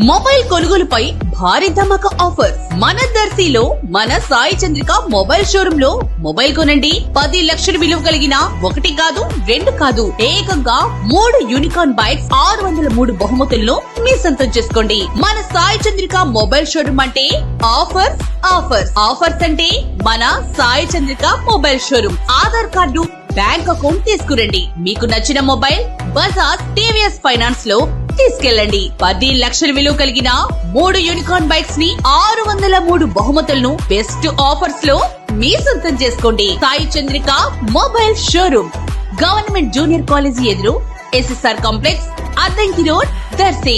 Mobile కొనుగోలుపై భారీ ధమాకా offer మన దర్శిలో మన సాయి చంద్రిక మొబైల్ షోరూమ్ లో మొబైల్ కొనండి 10 లక్షల విలువ కలిగిన 1 కాదు 2 కాదు ఏకంగా 3 యూనికార్న్ బైక్స్ 603 బహుమతులను మీ సొంతం చేసుకోండి. మన సాయి చంద్రిక మొబైల్ షోరూమ్ అంటే ఆఫర్స్ ఆఫర్స్ ఆఫర్స్ అంటే మన Sai Chandrika mobile showroom. Aadhaar card bank account తీసుకురండి. మీకు నచ్చిన మొబైల్ బజాజ్ టీవీఎస్ ఫైనాన్స్ లో తీసుకెళ్ళండి. 10 లక్షల విలువ కలిగిన 3 యూనికార్న్ బైక్స్ ని 603 బహుమతులను బెస్ట్ ఆఫర్స్ లో మీ సొంతం చేసుకోండి. Sai Chandrika mobile showroom, government junior college ఎదురు, SSR complex, Addanki road, Darsi.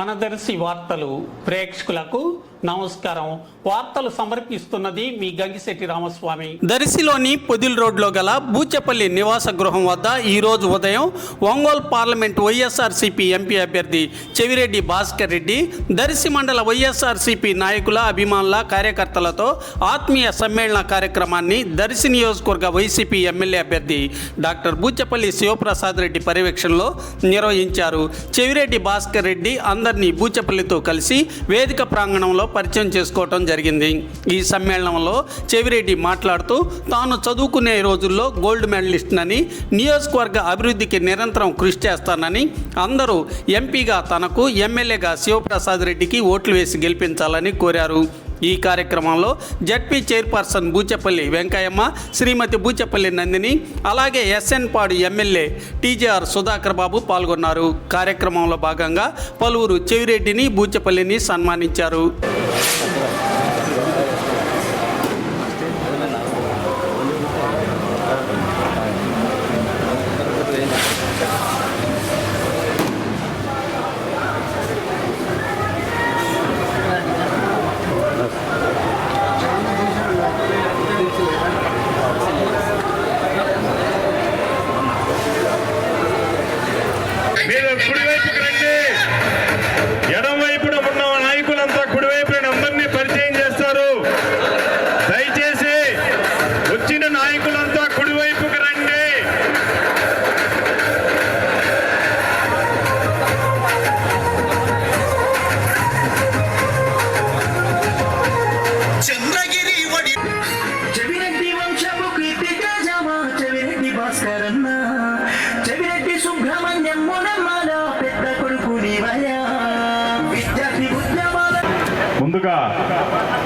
మన దర్శి వార్తలు ప్రేక్షకులకు నమస్కారం. వార్తలు సమర్పిస్తున్నది మీ గంగిశెట్టి రామస్వామి. దర్శిలోని పొదిల్ రోడ్లో గల బూచెపల్లి నివాస గృహం వద్ద ఈ రోజు ఉదయం ఒంగోలు పార్లమెంట్ వైఎస్ఆర్సీపీ ఎంపీ అభ్యర్థి చెవిరెడ్డి భాస్కర్ రెడ్డి దర్శి మండల వైఎస్ఆర్సీపీ నాయకుల, అభిమానుల, కార్యకర్తలతో ఆత్మీయ సమ్మేళన కార్యక్రమాన్ని దర్శి నియోజకవర్గ వైసీపీ ఎమ్మెల్యే అభ్యర్థి డాక్టర్ బూచెపల్లి శివప్రసాద్ రెడ్డి పర్యవేక్షణలో నిర్వహించారు. చెవిరెడ్డి భాస్కర్ రెడ్డి అందరినీ బూచెపల్లితో కలిసి వేదిక ప్రాంగణంలో పరిచయం చేసుకోవటం జరిగింది. ఈ సమ్మేళనంలో చెవిరెడ్డి మాట్లాడుతూ తాను చదువుకునే రోజుల్లో గోల్డ్ మెడలిస్ట్నని, నియోజకవర్గ అభివృద్ధికి నిరంతరం కృషి చేస్తానని, అందరూ ఎంపీగా తనకు, ఎమ్మెల్యేగా శివప్రసాద్ రెడ్డికి ఓట్లు వేసి గెలిపించాలని కోరారు. ఈ కార్యక్రమంలో జడ్పీ చైర్పర్సన్ బూచెపల్లి వెంకయ్యమ్మ, శ్రీమతి బూచెపల్లి నందిని, అలాగే ఎస్ఎన్ పాడు ఎమ్మెల్యే టీజేఆర్ సుధాకర్ బాబు పాల్గొన్నారు. కార్యక్రమంలో భాగంగా పలువురు చెవిరెడ్డిని, బూచెపల్లిని సన్మానించారు. కుడివైపుకి రండి. ఎడం వైపున ఉన్న నాయకులంతా కుడివైపున అందరినీ పరిచయం చేస్తారు. దయచేసి వచ్చిన నాయకులంతా కుడివైపుకి రండి. చంద్రగిరి వడి చెవిరెడ్డి వంశము కీర్తి తేజమా చెవిరెడ్డి భాస్కరన్న చెవిరెడ్డి సుబ్రహ్మణ్యం మునమ్మల పెద్ద కొడుకు నీవయ్యా విద్యార్థి ఉద్యమాల. ముందుగా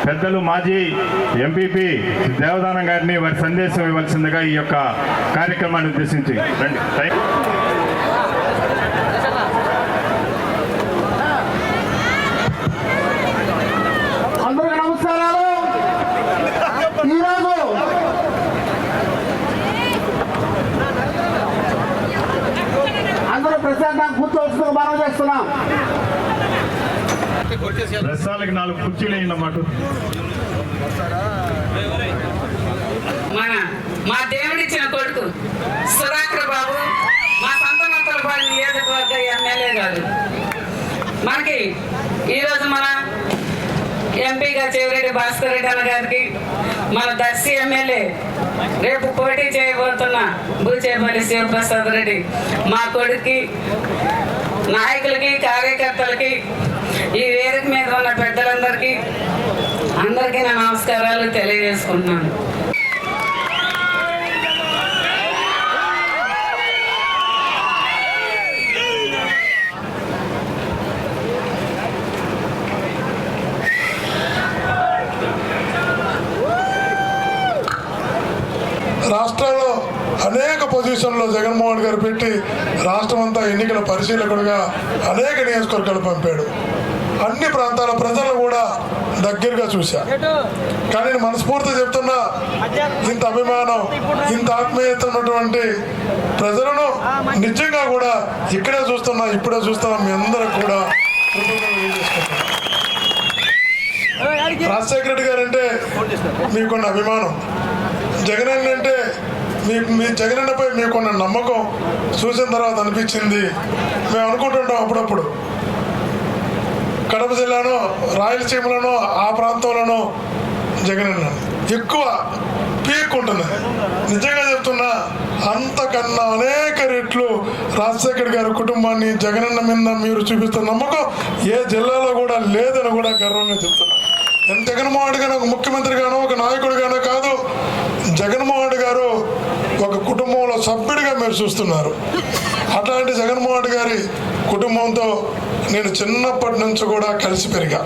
పెద్దలు మాజీ ఎంపీపీ దేవదానం గారిని వారి సందేశం ఇవ్వాల్సిందిగా ఈ యొక్క కార్యక్రమాన్ని ఉద్దేశించి రండి. అందరికీ నమస్కారాలు. ఈరోజు అందరూ ప్రశాంతంగా కూర్చోవచ్చుగా మనం చేస్తున్నాం. రసాలకి 4 కుర్చీలు అన్నమాట. మా దేవుడిచ్చిన కొడుకు సుధాకర్ బాబు, మా సంతనోత్తలపాడు నియోజకవర్గ ఎమ్మెల్యే గారు, మనకి ఈరోజు మన ఎంపీగా చెవిరెడ్డి భాస్కర్ రెడ్డి అన్న గారికి, మన దర్శి ఎమ్మెల్యే రేపు పోటీ చేయబోతున్న బూచేపల్లి శివప్రసాద్ రెడ్డి, మా కొడుక్కి, నాయకులకి, కార్యకర్తలకి, ఈ వేదిక మీద ఉన్న పెద్దలందరికీ అందరికీ నా నమస్కారాలు తెలియజేసుకుంటున్నాను. రాష్ట్రంలో అనేక పొజిషన్లో జగన్మోహన్ గారు పెట్టి రాష్ట్రం అంతా ఎన్నికల పరిశీలకుడిగా అనేక నియోజకవర్గాలు పంపాడు. అన్ని ప్రాంతాల ప్రజలను కూడా దగ్గరగా చూశా. కానీ నేను మనస్ఫూర్తిగా చెప్తున్నా, ఇంత అభిమానం, ఇంత ఆత్మీయత ఉన్నటువంటి ప్రజలను నిజంగా కూడా ఇక్కడే చూస్తున్నా, ఇప్పుడే చూస్తున్నా. మీ అందరికి కూడా రాజశేఖర రెడ్డి గారు అంటే మీకున్న అభిమానం, జగనన్న అంటే మీ జగనన్నపై మీకున్న నమ్మకం చూసిన తర్వాత అనిపించింది. మేము అనుకుంటుంటాం అప్పుడప్పుడు కడప జిల్లాలో, రాయలసీమలోనో, ఆ ప్రాంతంలోనో జగనన్న ఎక్కువ పీక్కుంటున్నది. నిజంగా చెప్తున్నా, అంతకన్నా అనేక రెట్లు రాజశేఖర్ గారి కుటుంబాన్ని జగనన్న మీద మీరు చూపిస్తున్న నమ్మకం ఏ జిల్లాలో కూడా లేదని కూడా గర్వంగా చెప్తున్నా. జగన్మోహన్ రెడ్డి గారు ఒక ముఖ్యమంత్రిగానో ఒక నాయకుడిగానో కాదు, జగన్మోహన్ రెడ్డి గారు ఒక కుటుంబంలో సభ్యుడిగా మీరు చూస్తున్నారు. అట్లాంటి జగన్మోహన్ రెడ్డి గారి కుటుంబంతో నేను చిన్నప్పటి నుంచి కూడా కలిసి పెరిగా.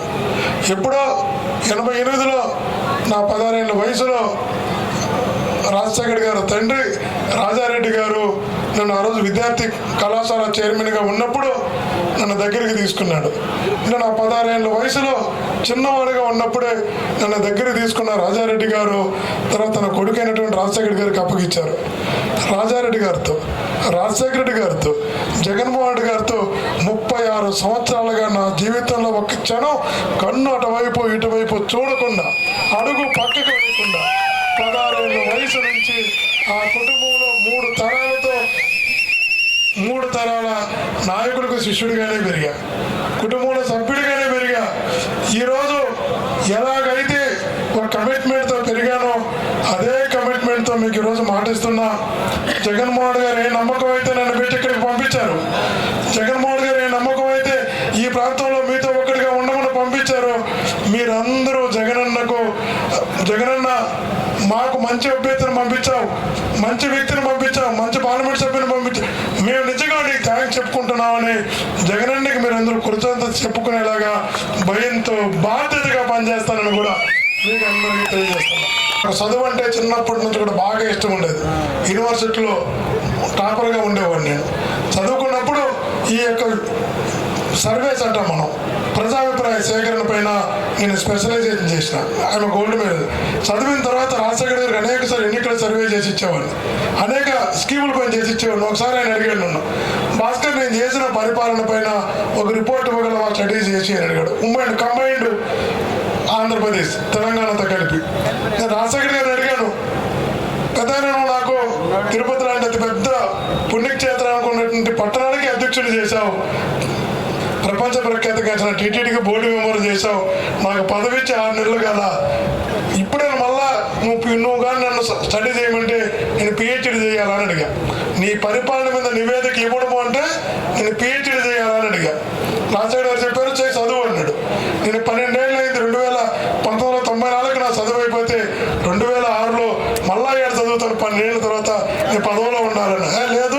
ఎప్పుడో 88లో నా 16 ఏళ్ళ వయసులో రాజశేఖర్ గారు తండ్రి రాజారెడ్డి గారు నన్ను ఆ రోజు విద్యార్థి కళాశాల చైర్మన్గా ఉన్నప్పుడు నన్ను దగ్గరికి తీసుకున్నాడు. నేను ఆ 16 ఏళ్ళ వయసులో చిన్నవాడిగా ఉన్నప్పుడే నన్ను దగ్గరికి తీసుకున్న రాజారెడ్డి గారు తర్వాత తన కొడుకైనటువంటి రాజశేఖర్ గారికి అప్పగించారు. రాజారెడ్డి గారితో, రాజశేఖర రెడ్డి గారితో, జగన్మోహన్ రెడ్డి గారితో 36 సంవత్సరాలుగా నా జీవితంలో ఒక క్షణం కన్ను అటువైపు ఇటువైపు చూడకుండా, అడుగు పక్కకు వేయకుండా 16 ఏళ్ళ వయసు నుంచి ఆ కుటుంబంలో 3 తరాల నాయకులకు శిష్యుడిగానే పెరిగా, కుటుంబంలో సభ్యుడిగానే పెరిగా. ఈరోజు ఎలాగైతే ఒక కమిట్మెంట్తో పెరిగానో అదే కమిట్మెంట్తో మీకు ఈరోజు మాటిస్తున్నా. జగన్మోహన్ గారు ఏ నమ్మకం అయితే నన్ను పెట్టి ఇక్కడికి పంపించారు, జగన్మోహన్ గారు ఏ నమ్మకం అయితే ఈ ప్రాంతంలో మీతో ఒక్కడిగా ఉండమని పంపించారు, మీరందరూ జగనన్న మాకు మంచి అభ్యర్థిని పంపించావు, మంచి వ్యక్తిని పంపించావు, మంచి పార్లమెంట్ సభ్యుని పంపించావు, మేము నిజంగా నీకు థ్యాంక్స్ చెప్పుకుంటున్నామని జగనన్నకి మీరు అందరూ కృతజ్ఞత చెప్పుకునేలాగా భయంతో బాధ్యతగా పనిచేస్తానని కూడా మీకు అందరికీ తెలియజేస్తున్నాను. చదువు అంటే చిన్నప్పటి నుంచి కూడా బాగా ఇష్టం ఉండేది. యూనివర్సిటీలో టాపర్గా ఉండేవాడిని నేను. చదువుకున్నప్పుడు ఈ యొక్క సర్వేస్ అంటాం మనం, ప్రజాభిప్రాయ సేకరణ పైన నేను స్పెషలైజేషన్ చేసిన. ఆయన గోల్డ్ మెడల్. చదివిన తర్వాత రాజశేఖర్ గారికి అనేకసారి ఎన్నికల సర్వే చేసి ఇచ్చేవాడిని, అనేక స్కీముల పైన చేసి ఇచ్చేవాడిని. ఒకసారి ఆయన అడిగాడు నన్ను, భాస్కర్ నేను చేసిన పరిపాలన పైన ఒక రిపోర్ట్ ఇవ్వగలవా, స్టడీ చేసి అని అడిగాడు. కంబైన్డ్ ఆంధ్రప్రదేశ్ తెలంగాణతో కలిపి. నేను రాజశేఖర్ గారిని అడిగాను, పెద్ద నాకు తిరుపతి లాంటి అతి పెద్ద పుణ్యక్షేత్రం అనుకున్నటువంటి పట్టణానికి అధ్యక్షుడు చేశావు, ప్రపంచ ప్రఖ్యాతిగాంచిన టీటీడీకి బోర్డు మెంబర్ చేశావు, నాకు పదవి ఇచ్చి 6 నెలలు కదా, ఇప్పుడే మళ్ళా నువ్వు కానీ నన్ను స్టడీ చేయమంటే నేను పిహెచ్డీ చేయాలని అడిగా. నీ పరిపాలన మీద నివేదిక ఇవ్వడము అంటే నేను పిహెచ్డీ చేయాలని అడిగా. రాజశేఖర్ గారు చెప్పారు, చేయి చదువు అన్నాడు. నేను 12 ఏళ్ళు అయింది, 1994 నా చదువు అయిపోతే 2006లో మళ్ళా 7 చదువుతాను, 12 ఏళ్ళ తర్వాత నేను పదవిలో ఉండాలని. లేదు